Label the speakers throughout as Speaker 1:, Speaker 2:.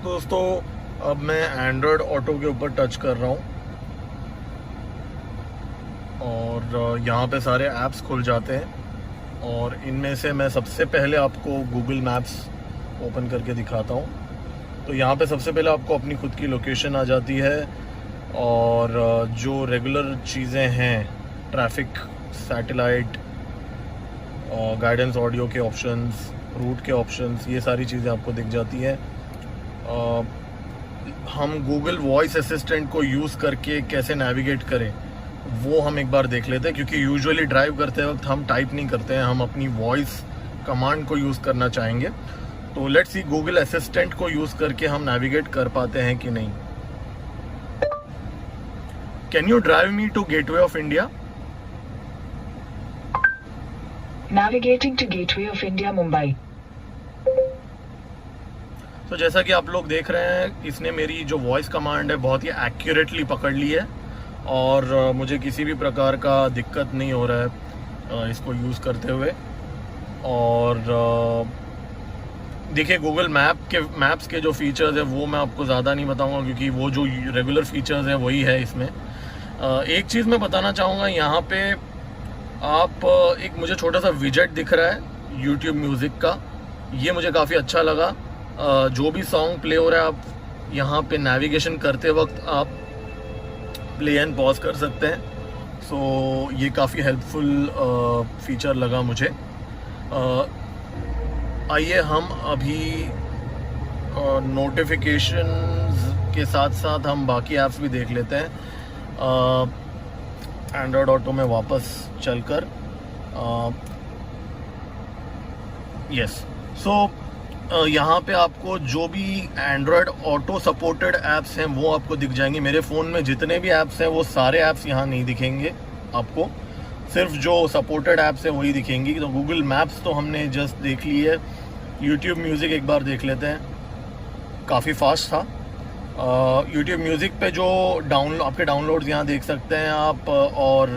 Speaker 1: दोस्तों अब मैं एंड्रॉयड ऑटो के ऊपर टच कर रहा हूँ और यहाँ पे सारे ऐप्स खुल जाते हैं और इनमें से मैं सबसे पहले आपको गूगल मैप्स ओपन करके दिखाता हूँ। तो यहाँ पे सबसे पहले आपको अपनी खुद की लोकेशन आ जाती है और जो रेगुलर चीज़ें हैं, ट्रैफिक, सैटेलाइट, गाइडेंस ऑडियो के ऑप्शंस, रूट के ऑप्शंस, ये सारी चीज़ें आपको दिख जाती हैं। हम गूगल वॉइस असिस्टेंट को यूज़ करके कैसे नेविगेट करें वो हम एक बार देख लेते हैं, क्योंकि यूजुअली ड्राइव करते वक्त हम टाइप नहीं करते हैं, हम अपनी वॉइस कमांड को यूज़ करना चाहेंगे। तो लेट्स सी गूगल असिस्टेंट को यूज़ करके हम नेविगेट कर पाते हैं कि नहीं। Can you drive me to gateway of India?
Speaker 2: Navigating to Gateway of India, Mumbai.
Speaker 1: तो जैसा कि आप लोग देख रहे हैं, इसने मेरी जो वॉइस कमांड है बहुत ही एक्यूरेटली पकड़ ली है और मुझे किसी भी प्रकार का दिक्कत नहीं हो रहा है इसको यूज़ करते हुए। और देखिए, गूगल मैप्स के जो फीचर्स है वो मैं आपको ज़्यादा नहीं बताऊंगा, क्योंकि वो जो रेगुलर फीचर्स हैं वही है इसमें। एक चीज़ मैं बताना चाहूँगा, यहाँ पे आप एक मुझे छोटा सा विजेट दिख रहा है यूट्यूब म्यूज़िक का, ये मुझे काफ़ी अच्छा लगा। जो भी सॉन्ग प्ले हो रहा है, आप यहाँ पे नेविगेशन करते वक्त आप प्ले एंड पॉज कर सकते हैं। सो ये काफ़ी हेल्पफुल फीचर लगा मुझे। आइए हम अभी नोटिफिकेशंस के साथ साथ हम बाकी ऐप्स भी देख लेते हैं। एंड्रॉयड ऑटो में वापस चलकर यस, सो यहाँ पे आपको जो भी एंड्रॉयड ऑटो सपोर्टेड ऐप्स हैं वो आपको दिख जाएंगे। मेरे फ़ोन में जितने भी ऐप्स हैं वो सारे ऐप्स यहाँ नहीं दिखेंगे आपको, सिर्फ जो सपोर्टेड ऐप्स हैं वही दिखेंगी। तो गूगल मैप्स तो हमने जस्ट देख ली है। यूट्यूब म्यूज़िक एक बार देख लेते हैं, काफ़ी फास्ट था। यूट्यूब म्यूज़िक पे जो आपके डाउनलोड्स यहाँ देख सकते हैं आप, और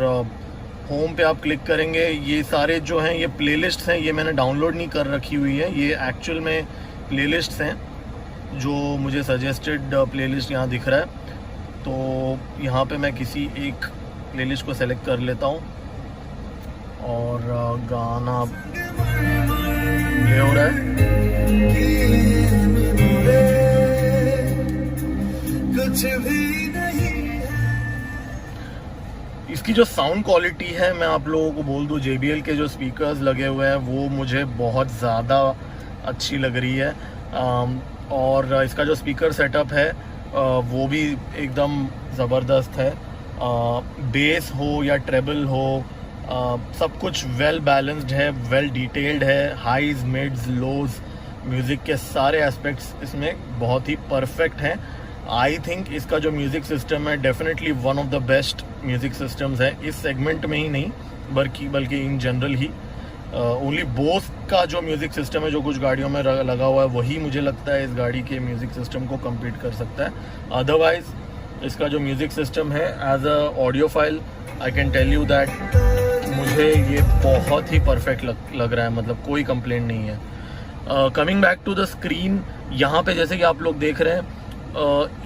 Speaker 1: होम पे आप क्लिक करेंगे, ये सारे जो हैं ये प्लेलिस्ट्स हैं। ये मैंने डाउनलोड नहीं कर रखी हुई है, ये एक्चुअल में प्लेलिस्ट्स हैं जो मुझे सजेस्टेड प्लेलिस्ट यहाँ दिख रहा है। तो यहाँ पे मैं किसी एक प्लेलिस्ट को सेलेक्ट कर लेता हूँ और गाना प्ले हो रहा है। कुछ भी नहीं। इसकी जो साउंड क्वालिटी है, मैं आप लोगों को बोल दूं, JBL के जो स्पीकर्स लगे हुए हैं वो मुझे बहुत ज़्यादा अच्छी लग रही है। और इसका जो स्पीकर सेटअप है वो भी एकदम ज़बरदस्त है। बेस हो या ट्रेबल हो, सब कुछ वेल बैलेंस्ड है, वेल डिटेल्ड है। हाईज, मिड्स, लोज, म्यूज़िक के सारे एस्पेक्ट्स इसमें बहुत ही परफेक्ट हैं। आई थिंक इसका जो म्यूज़िक सिस्टम है definitely one of the best music systems है इस सेगमेंट में ही नहीं, बल्कि in general he. Only Bose का जो म्यूज़िक सिस्टम है जो कुछ गाड़ियों में लगा हुआ है, वही मुझे लगता है इस गाड़ी के म्यूज़िक सिस्टम को कम्पीट कर सकता है। अदरवाइज इसका जो म्यूज़िक सिस्टम है as a audio file, I can tell you that मुझे ये बहुत ही परफेक्ट लग रहा है, मतलब कोई कंप्लेंट नहीं है। Coming back to the screen, यहाँ पे जैसे कि आप लोग देख रहे हैं,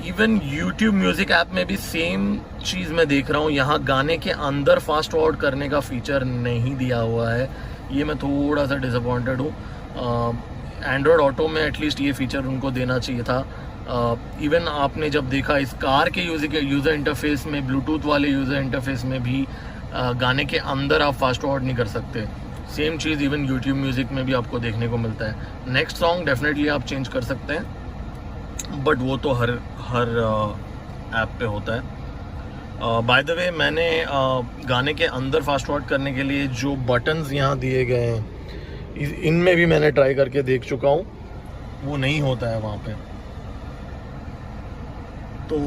Speaker 1: इवन यूट्यूब म्यूज़िक ऐप में भी सेम चीज़ मैं देख रहा हूँ। यहाँ गाने के अंदर फास्ट फॉरवर्ड करने का फीचर नहीं दिया हुआ है, ये मैं थोड़ा सा डिसअपॉइंटेड हूँ। एंड्रॉयड ऑटो में एटलीस्ट ये फीचर उनको देना चाहिए था। इवन आपने जब देखा इस कार के यूज़र इंटरफेस में, ब्लूटूथ वाले यूज़र इंटरफेस में भी गाने के अंदर आप फास्ट फॉरवर्ड नहीं कर सकते। सेम चीज़ इवन यूट्यूब म्यूज़िक में भी आपको देखने को मिलता है। नेक्स्ट सॉन्ग डेफिनेटली आप चेंज कर सकते हैं, बट वो तो हर ऐप पे होता है। बाय द वे, मैंने गाने के अंदर फास्ट फॉरवर्ड करने के लिए जो बटन्स यहाँ दिए गए हैं, इनमें भी मैंने ट्राई करके देख चुका हूँ, वो नहीं होता है वहाँ पे। तो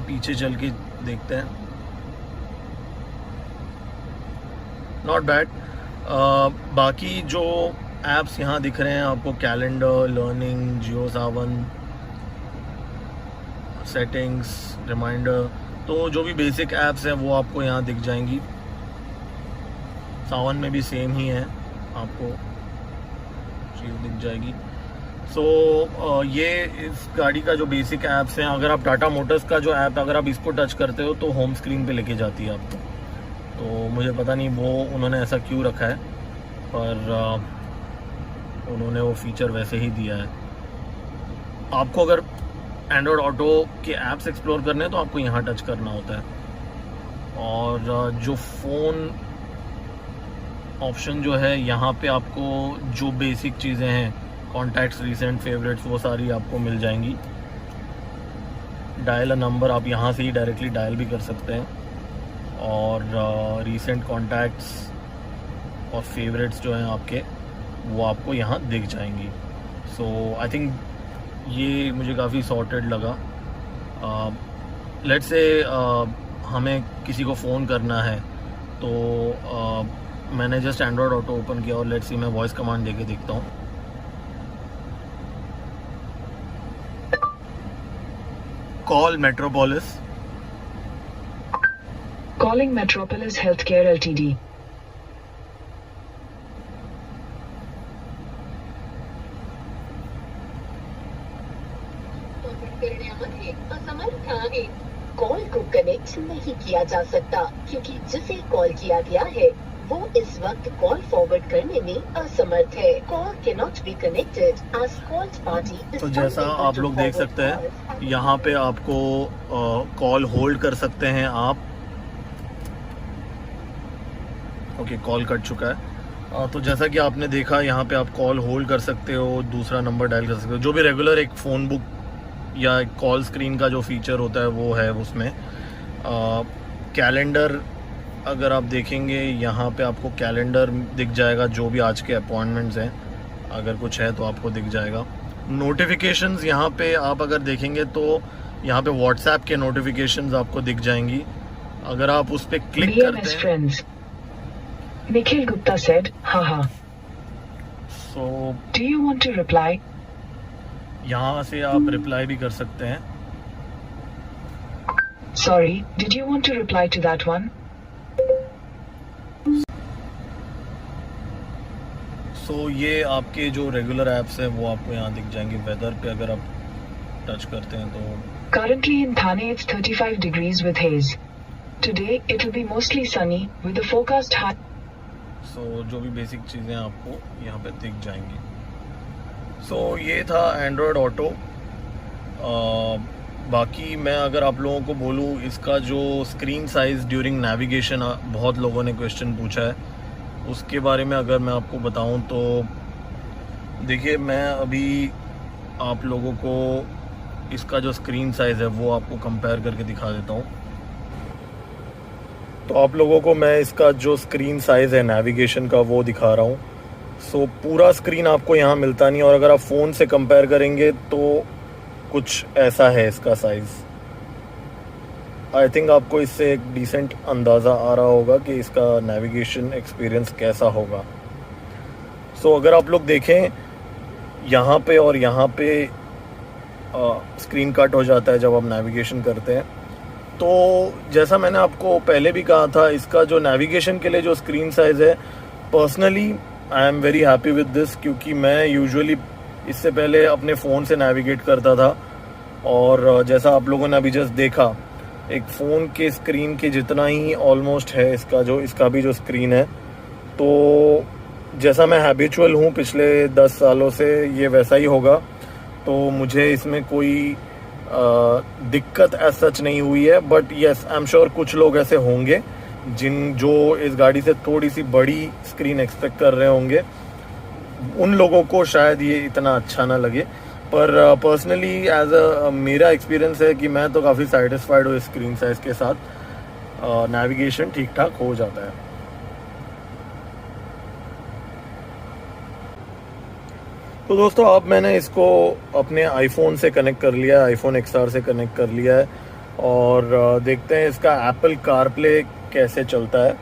Speaker 1: पीछे चल के देखते हैं। Not bad. बाकी जो ऐप्स यहाँ दिख रहे हैं आपको, कैलेंडर, लर्निंग, जियो सावन, सेटिंग्स, रिमाइंडर, तो जो भी बेसिक ऐप्स हैं वो आपको यहाँ दिख जाएंगी। सावन में भी सेम ही है, आपको चीज़ दिख जाएगी। सो ये इस गाड़ी का जो बेसिक ऐप्स हैं, अगर आप टाटा मोटर्स का जो ऐप अगर आप इसको टच करते हो तो होम स्क्रीन पे लेके जाती है आपको। तो मुझे पता नहीं वो उन्होंने ऐसा क्यों रखा है, पर उन्होंने वो फीचर वैसे ही दिया है। आपको अगर एंड्रॉयड ऑटो के ऐप्स एक्सप्लोर करने हैं तो आपको यहाँ टच करना होता है, और जो फ़ोन ऑप्शन जो है यहाँ पे आपको जो बेसिक चीज़ें हैं, कॉन्टैक्ट्स, रीसेंट, फेवरेट्स, वो सारी आपको मिल जाएंगी। डायल अ नंबर आप यहाँ से ही डायरेक्टली डायल भी कर सकते हैं, और रीसेंट कॉन्टैक्ट्स और फेवरेट्स जो हैं आपके वो आपको यहाँ दिख जाएंगी। सो आई थिंक ये मुझे काफ़ी सॉर्टेड लगा। लेट्स से हमें किसी को फ़ोन करना है तो मैंने जस्ट एंड्रॉयड ऑटो ओपन किया और लेट्स सी मैं वॉइस कमांड देके देखता हूँ। Call metropolis.
Speaker 2: Calling Metropolis Healthcare Ltd.
Speaker 3: करण्यामध्ये असमर्थ आहे। कॉल को कनेक्ट नहीं किया जा सकता क्योंकि जिसे कॉल किया गया है वो इस वक्त कॉल फॉरवर्ड करने में असमर्थ है। Call cannot be connected as called party.
Speaker 1: तो जैसा आप लोग देख सकते हैं, यहाँ पे आपको कॉल होल्ड कर सकते हैं आप। ओके, कॉल कट चुका है। तो जैसा कि आपने देखा, यहाँ पे आप कॉल होल्ड कर सकते हो, दूसरा नंबर डायल कर सकते हो। जो भी रेगुलर एक फ़ोन बुक या कॉल स्क्रीन का जो फीचर होता है वो है उसमें। कैलेंडर अगर आप देखेंगे, यहाँ पे आपको कैलेंडर दिख जाएगा, जो भी आज के अपॉइंटमेंट्स हैं अगर कुछ है तो आपको दिख जाएगा। नोटिफिकेशंस यहाँ पे आप अगर देखेंगे तो यहाँ पे व्हाट्सएप के नोटिफिकेशंस आपको दिख जाएंगी। अगर आप उस पर क्लिक करते हैं,
Speaker 2: friends. Nikhil Gupta said, haha.
Speaker 1: so
Speaker 2: Do you want to reply?
Speaker 1: यहाँ से आप रिप्लाई भी कर सकते हैं।
Speaker 2: Sorry, did you want to reply to that one?
Speaker 1: सो ये आपके जो रेगुलर ऐप्स हैं वो आपको यहाँ दिख जाएंगे। वेदर पे अगर आप टच करते हैं तो
Speaker 2: Currently in Thane it's 35 degrees with haze. Today it will be mostly sunny with a forecast high.
Speaker 1: सो जो भी बेसिक चीज़ें आपको यहाँ पे दिख जाएंगी। सो ये था एंड्रॉयड ऑटो। बाकी मैं अगर आप लोगों को बोलूँ, इसका जो स्क्रीन साइज़ ड्यूरिंग नेविगेशन, बहुत लोगों ने क्वेश्चन पूछा है, उसके बारे में अगर मैं आपको बताऊं तो देखिए, मैं अभी आप लोगों को इसका जो स्क्रीन साइज़ है वो आपको कंपेयर करके दिखा देता हूं। तो आप लोगों को मैं इसका जो स्क्रीन साइज़ है नेविगेशन का वो दिखा रहा हूं। सो पूरा स्क्रीन आपको यहाँ मिलता नहीं, और अगर आप फ़ोन से कंपेयर करेंगे तो कुछ ऐसा है इसका साइज़। आई थिंक आपको इससे एक डिसेंट अंदाज़ा आ रहा होगा कि इसका नेविगेशन एक्सपीरियंस कैसा होगा। सो अगर आप लोग देखें, यहाँ पे और यहाँ पे स्क्रीन कट हो जाता है जब आप नेविगेशन करते हैं। तो जैसा मैंने आपको पहले भी कहा था, इसका जो नेविगेशन के लिए जो स्क्रीन साइज़ है, personally I am very happy with this, क्योंकि मैं यूजुअली इससे पहले अपने फ़ोन से नेविगेट करता था, और जैसा आप लोगों ने अभी जस्ट देखा, एक फ़ोन के स्क्रीन के जितना ही ऑलमोस्ट है इसका भी जो स्क्रीन है। तो जैसा मैं हैबिचुअल हूँ पिछले 10 सालों से, ये वैसा ही होगा। तो मुझे इसमें कोई दिक्कत एज सच नहीं हुई है। But yes, I am sure कुछ लोग ऐसे होंगे जो इस गाड़ी से थोड़ी सी बड़ी स्क्रीन एक्सपेक्ट कर रहे होंगे। उन लोगों को शायद ये इतना अच्छा ना लगे, पर पर्सनली एज मेरा एक्सपीरियंस है कि मैं तो काफ़ी सेटिस्फाइड हूँ स्क्रीन साइज़ के साथ। नेविगेशन ठीक ठाक हो जाता है। तो दोस्तों, अब मैंने इसको अपने आईफोन से कनेक्ट कर लिया है, आईफोन XR से कनेक्ट कर लिया है, और देखते हैं इसका एप्पल कारप्ले कैसे चलता है।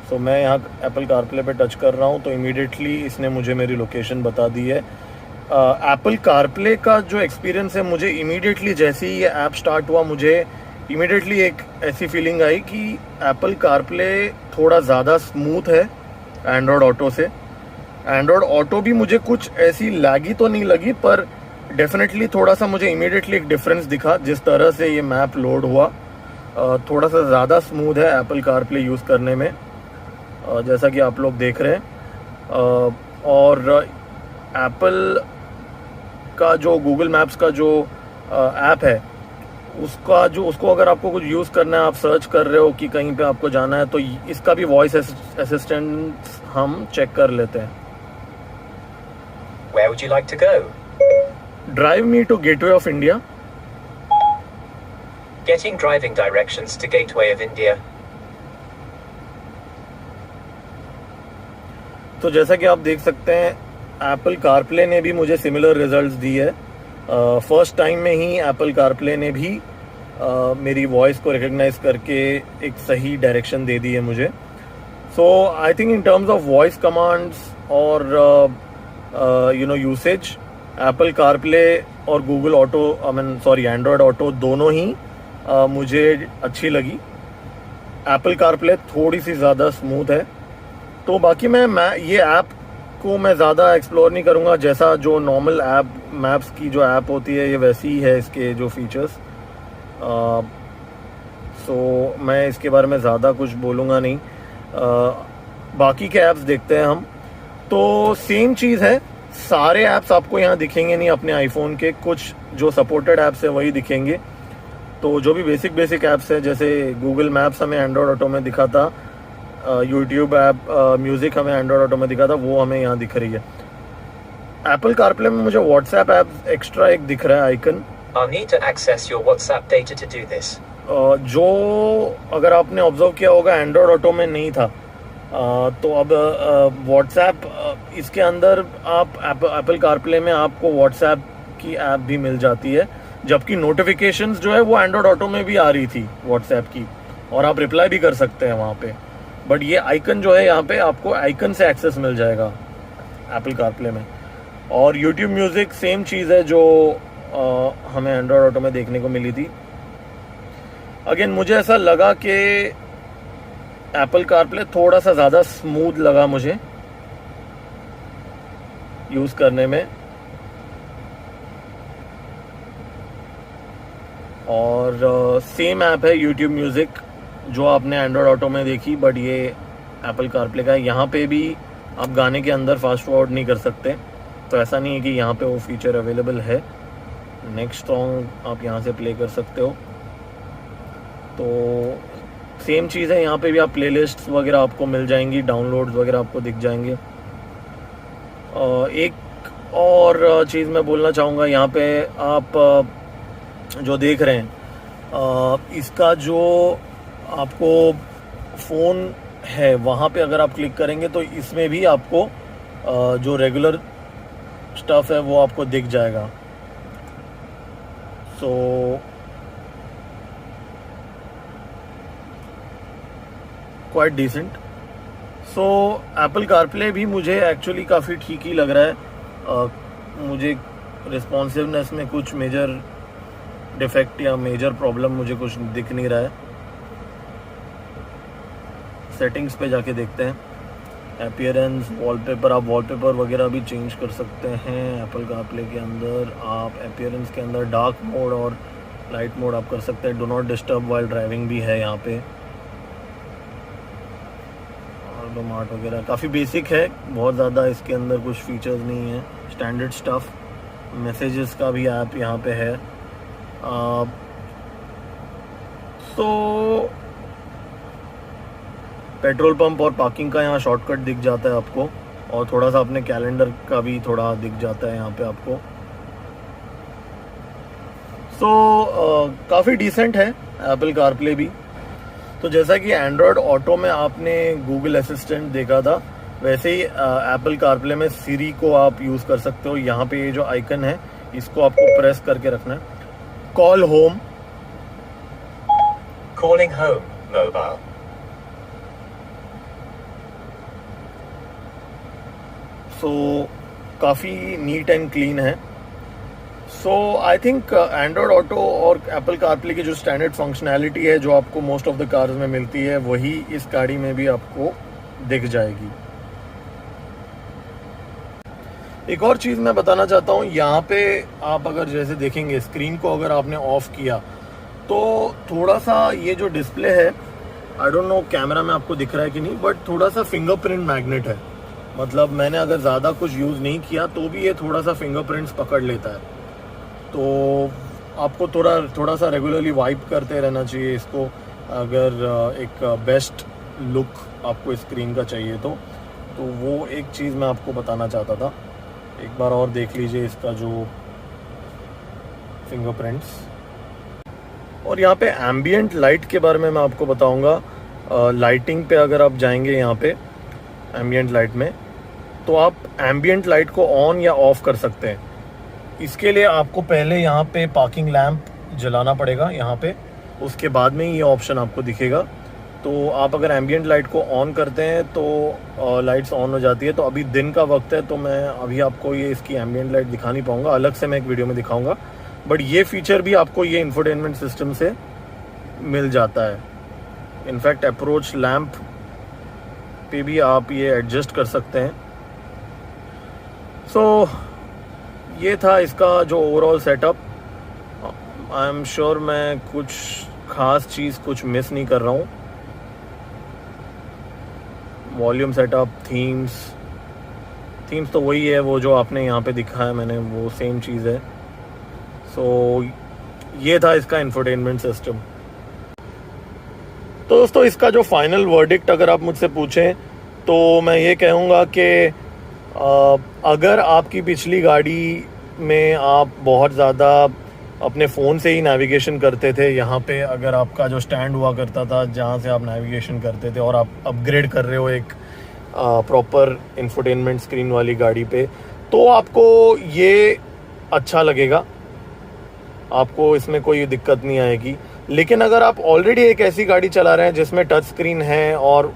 Speaker 1: सो मैं यहाँ एप्पल कारप्ले पे टच कर रहा हूँ तो इमीडिएटली इसने मुझे मेरी लोकेशन बता दी है। एप्पल कारप्ले का जो एक्सपीरियंस है, मुझे इमीडिएटली जैसे ही ये ऐप स्टार्ट हुआ, मुझे इमीडिएटली एक ऐसी फीलिंग आई कि एप्पल कारप्ले थोड़ा ज़्यादा स्मूथ है एंड्रॉयड ऑटो से। एंड्रॉयड ऑटो भी मुझे कुछ ऐसी लैगी तो नहीं लगी, पर डेफिनेटली थोड़ा सा मुझे इमीडिएटली एक डिफरेंस दिखा जिस तरह से ये मैप लोड हुआ। थोड़ा सा ज़्यादा स्मूथ है एप्पल कारप्ले यूज़ करने में, जैसा कि आप लोग देख रहे हैं। और एप्पल का जो गूगल मैप्स का जो ऐप है उसको अगर आपको कुछ यूज़ करना है, आप सर्च कर रहे हो कि कहीं पे आपको जाना है, तो इसका भी वॉइस असिस्टेंट हम चेक कर लेते हैं।
Speaker 4: Where would you like to go?
Speaker 1: Drive me to gateway of India.
Speaker 4: Getting driving directions to Gateway of India.
Speaker 1: तो जैसा कि आप देख सकते हैं एप्पल कारप्ले ने भी मुझे सिमिलर रिजल्ट्स दी है। फर्स्ट टाइम में ही एप्पल कारप्ले ने भी मेरी वॉइस को रिकग्नाइज करके एक सही डायरेक्शन दे दी है मुझे। So I think in terms of voice commands और यूसेज, एप्पल कारप्ले और गूगल ऑटो एंड्रॉयड ऑटो दोनों ही मुझे अच्छी लगी। एप्पल कारप्ले थोड़ी सी ज़्यादा स्मूथ है। तो बाकी मैं ये ऐप को मैं ज़्यादा एक्सप्लोर नहीं करूँगा, जैसा जो नॉर्मल ऐप मैप्स की जो ऐप होती है ये वैसी ही है इसके जो फीचर्स। सो मैं इसके बारे में ज़्यादा कुछ बोलूँगा नहीं। बाकी के ऐप्स देखते हैं हम। तो सेम चीज़ है, सारे ऐप्स आपको यहाँ दिखेंगे नहीं अपने आईफोन के, कुछ जो सपोर्टेड ऐप्स है वही दिखेंगे। तो जो भी बेसिक ऐप्स है, जैसे गूगल मैप्स हमें एंड्रॉयड ऑटो में दिखा था, यूट्यूब ऐप, म्यूज़िक हमें एंड्रॉयड ऑटो में दिखा था, वो हमें यहाँ दिख रही है। एप्पल कारप्ले में मुझे व्हाट्सएप ऐप एक्स्ट्रा एक दिख रहा है icon.
Speaker 4: I'll need to access your WhatsApp data to do this.
Speaker 1: जो अगर आपने ऑब्जर्व किया होगा एंड्रॉयड ऑटो में नहीं था। तो अब व्हाट्सएप इसके अंदर आप एप्पल कारप्ले में आपको व्हाट्सएप की ऐप भी मिल जाती है, जबकि नोटिफिकेशंस जो है वो एंड्रॉयड ऑटो में भी आ रही थी व्हाट्सएप की, और आप रिप्लाई भी कर सकते हैं वहाँ पे। बट ये आइकन जो है यहाँ पे आपको आइकन से एक्सेस मिल जाएगा एप्पल कारप्ले में। और यूट्यूब म्यूज़िक सेम चीज़ है जो हमें एंड्रॉयड ऑटो में देखने को मिली थी। अगेन मुझे ऐसा लगा कि एप्पल कारप्ले थोड़ा सा ज़्यादा स्मूथ लगा मुझे यूज़ करने में। और सेम ऐप है यूट्यूब म्यूज़िक जो आपने एंड्रॉयड ऑटो में देखी, बट ये एप्पल कारप्ले का है। यहाँ पे भी आप गाने के अंदर फास्ट फॉरवर्ड नहीं कर सकते, तो ऐसा नहीं है कि यहाँ पे वो फीचर अवेलेबल है। नेक्स्ट सॉन्ग आप यहाँ से प्ले कर सकते हो। तो सेम चीज़ है, यहाँ पे भी आप प्लेलिस्ट्स वगैरह आपको मिल जाएंगी, डाउनलोड्स वगैरह आपको दिख जाएंगे। एक और चीज़ मैं बोलना चाहूँगा, यहाँ पे आप जो देख रहे हैं इसका जो आपको फ़ोन है वहाँ पे अगर आप क्लिक करेंगे तो इसमें भी आपको जो रेगुलर स्टफ़ है वो आपको दिख जाएगा। So quite decent. So Apple CarPlay भी मुझे एक्चुअली काफ़ी ठीक ही लग रहा है। मुझे रिस्पॉन्सिवनेस में कुछ मेजर डिफेक्ट या मेजर प्रॉब्लम मुझे कुछ दिख नहीं रहा है। सेटिंग्स पे जाके देखते हैं। अपीयरेंस, वॉलपेपर, आप वॉलपेपर वगैरह भी चेंज कर सकते हैं एप्पल कारप्ले के अंदर। आप अपीयरेंस के अंदर डार्क मोड और लाइट मोड आप कर सकते हैं। Do not disturb while driving भी है यहाँ पे। ऑटोमार्ट वगैरह काफ़ी बेसिक है, बहुत ज़्यादा इसके अंदर कुछ फीचर्स नहीं है, स्टैंडर्ड स्टफ़। मैसेजेस का भी ऐप यहाँ पे है। तो पेट्रोल पंप और पार्किंग का यहाँ शॉर्टकट दिख जाता है आपको, और थोड़ा सा अपने कैलेंडर का भी थोड़ा दिख जाता है यहाँ पे आपको। सो काफ़ी डिसेंट है एप्पल कारप्ले भी। तो जैसा कि एंड्रॉयड ऑटो में आपने गूगल असिस्टेंट देखा था, वैसे ही एप्पल कारप्ले में सीरी को आप यूज़ कर सकते हो। यहाँ पे ये जो आइकन है इसको आपको प्रेस करके रखना है। Call home,
Speaker 4: Calling home, mobile.
Speaker 1: सो काफ़ी नीट एंड क्लीन है। सो आई थिंक एंड्रॉयड ऑटो और एप्पल कारप्ले की जो स्टैंडर्ड फंक्शनैलिटी है जो आपको मोस्ट ऑफ द कार्स में मिलती है, वही इस गाड़ी में भी आपको दिख जाएगी। एक और चीज़ मैं बताना चाहता हूँ, यहाँ पे आप अगर जैसे देखेंगे स्क्रीन को अगर आपने ऑफ किया तो थोड़ा सा ये जो डिस्प्ले है, आई डोंट नो कैमरा में आपको दिख रहा है कि नहीं, बट थोड़ा सा फिंगरप्रिंट मैग्नेट है। मतलब मैंने अगर ज़्यादा कुछ यूज़ नहीं किया तो भी ये थोड़ा सा फिंगरप्रिंट्स पकड़ लेता है। तो आपको थोड़ा सा रेगुलरली वाइप करते रहना चाहिए इसको, अगर एक बेस्ट लुक आपको स्क्रीन का चाहिए तो वो एक चीज़ मैं आपको बताना चाहता था। एक बार और देख लीजिए इसका जो फिंगरप्रिंट्स। और यहाँ पे एम्बियंट लाइट के बारे में मैं आपको बताऊंगा। लाइटिंग पे अगर आप जाएंगे यहाँ पे एम्बियंट लाइट में, तो आप एम्बियंट लाइट को ऑन या ऑफ कर सकते हैं। इसके लिए आपको पहले यहाँ पे पार्किंग लैंप जलाना पड़ेगा यहाँ पे, उसके बाद में ही ये ऑप्शन आपको दिखेगा। तो आप अगर एम्बियंट लाइट को ऑन करते हैं तो लाइट्स ऑन हो जाती है। तो अभी दिन का वक्त है तो मैं अभी आपको ये इसकी एम्बियंट लाइट दिखा नहीं पाऊँगा, अलग से मैं एक वीडियो में दिखाऊँगा। बट ये फीचर भी आपको ये इंफोटेनमेंट सिस्टम से मिल जाता है। इनफैक्ट अप्रोच लैंप पे भी आप ये एडजस्ट कर सकते हैं। सो ये था इसका जो overall setup. I am sure मैं कुछ खास चीज़ कुछ मिस नहीं कर रहा हूँ। वॉल्यूम सेटअप, थीम्स तो वही है, वो जो आपने यहाँ पे दिखा है मैंने, वो सेम चीज़ है। सो ये था इसका इंफोटेनमेंट सिस्टम। तो दोस्तों इसका जो फाइनल वर्डिक्ट अगर आप मुझसे पूछें तो मैं ये कहूँगा कि अगर आपकी पिछली गाड़ी में आप बहुत ज़्यादा अपने फ़ोन से ही नेविगेशन करते थे, यहाँ पे अगर आपका जो स्टैंड हुआ करता था जहाँ से आप नेविगेशन करते थे, और आप अपग्रेड कर रहे हो एक प्रॉपर इंफोटेनमेंट स्क्रीन वाली गाड़ी पे, तो आपको ये अच्छा लगेगा, आपको इसमें कोई दिक्कत नहीं आएगी। लेकिन अगर आप ऑलरेडी एक ऐसी गाड़ी चला रहे हैं जिसमें टच स्क्रीन है और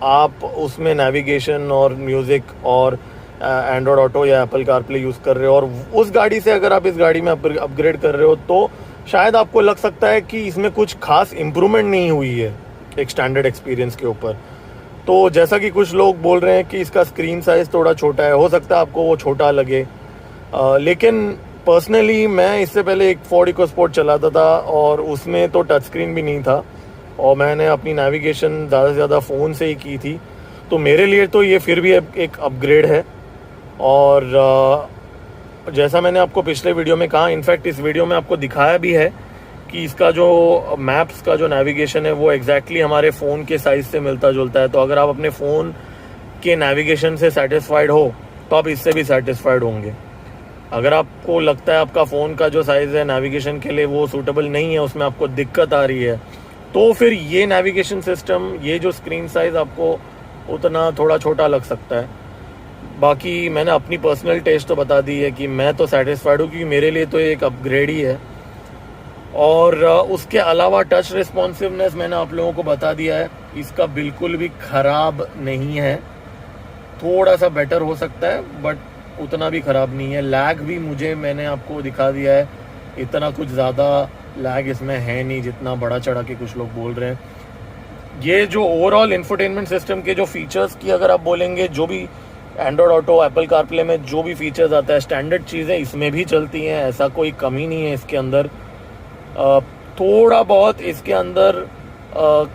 Speaker 1: आप उसमें नेविगेशन और म्यूज़िक और एंड्रॉयड ऑटो या एप्पल कारप्ले यूज़ कर रहे हो, और उस गाड़ी से अगर आप इस गाड़ी में अपग्रेड कर रहे हो, तो शायद आपको लग सकता है कि इसमें कुछ खास इम्प्रूवमेंट नहीं हुई है एक स्टैंडर्ड एक्सपीरियंस के ऊपर। तो जैसा कि कुछ लोग बोल रहे हैं कि इसका स्क्रीन साइज़ थोड़ा छोटा है, हो सकता है आपको वो छोटा लगे, लेकिन पर्सनली मैं इससे पहले एक फोर्ड इकोस्पोर्ट चलाता था और उसमें तो टच स्क्रीन भी नहीं था और मैंने अपनी नेविगेशन ज़्यादा से ज़्यादा फ़ोन से ही की थी। तो मेरे लिए तो ये फिर भी एक अपग्रेड है। और जैसा मैंने आपको पिछले वीडियो में कहा, इनफैक्ट इस वीडियो में आपको दिखाया भी है कि इसका जो मैप्स का जो नेविगेशन है वो एग्जैक्टली हमारे फ़ोन के साइज़ से मिलता जुलता है। तो अगर आप अपने फ़ोन के नेविगेशन से सेटिस्फाइड हो तो आप इससे भी सेटिस्फाइड होंगे। अगर आपको लगता है आपका फ़ोन का जो साइज़ है नेविगेशन के लिए वो सूटेबल नहीं है, उसमें आपको दिक्कत आ रही है, तो फिर ये नेविगेशन सिस्टम, ये जो स्क्रीन साइज़ आपको उतना थोड़ा छोटा लग सकता है। बाकी मैंने अपनी पर्सनल टेस्ट तो बता दी है कि मैं तो सेटिस्फाइड हूँ, क्योंकि मेरे लिए तो एक अपग्रेड ही है। और उसके अलावा टच रिस्पॉन्सिवनेस मैंने आप लोगों को बता दिया है, इसका बिल्कुल भी ख़राब नहीं है, थोड़ा सा बेटर हो सकता है बट उतना भी ख़राब नहीं है। लैग भी मैंने आपको दिखा दिया है, इतना कुछ ज़्यादा लैग इसमें है नहीं जितना बड़ा चढ़ा के कुछ लोग बोल रहे हैं। ये जो ओवरऑल इंफोटेनमेंट सिस्टम के जो फीचर्स की अगर आप बोलेंगे, जो भी एंड्रॉयड ऑटो, एप्पल कारप्ले में जो भी फीचर्स आता है, स्टैंडर्ड चीज़ें इसमें भी चलती हैं, ऐसा कोई कमी नहीं है इसके अंदर। थोड़ा बहुत इसके अंदर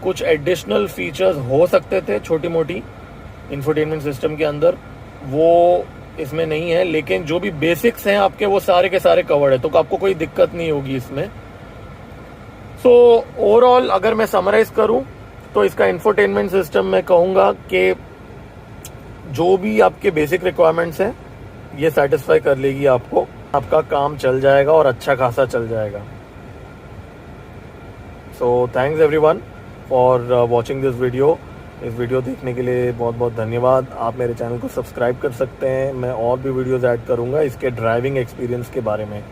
Speaker 1: कुछ एडिशनल फीचर्स हो सकते थे छोटी मोटी इंफोटेनमेंट सिस्टम के अंदर, वो इसमें नहीं है, लेकिन जो भी बेसिक्स हैं आपके वो सारे के सारे कवर्ड है, तो आपको कोई दिक्कत नहीं होगी इसमें। सो ओवरऑल अगर मैं समराइज करूं तो इसका इंफोटेनमेंट सिस्टम मैं कहूँगा कि जो भी आपके बेसिक रिक्वायरमेंट्स हैं ये सेटिस्फाई कर लेगी आपको, आपका काम चल जाएगा और अच्छा खासा चल जाएगा। So thanks everyone for watching this video. इस वीडियो देखने के लिए बहुत बहुत धन्यवाद। आप मेरे चैनल को सब्सक्राइब कर सकते हैं, मैं और भी वीडियोज़ ऐड करूँगा इसके ड्राइविंग एक्सपीरियंस के बारे में।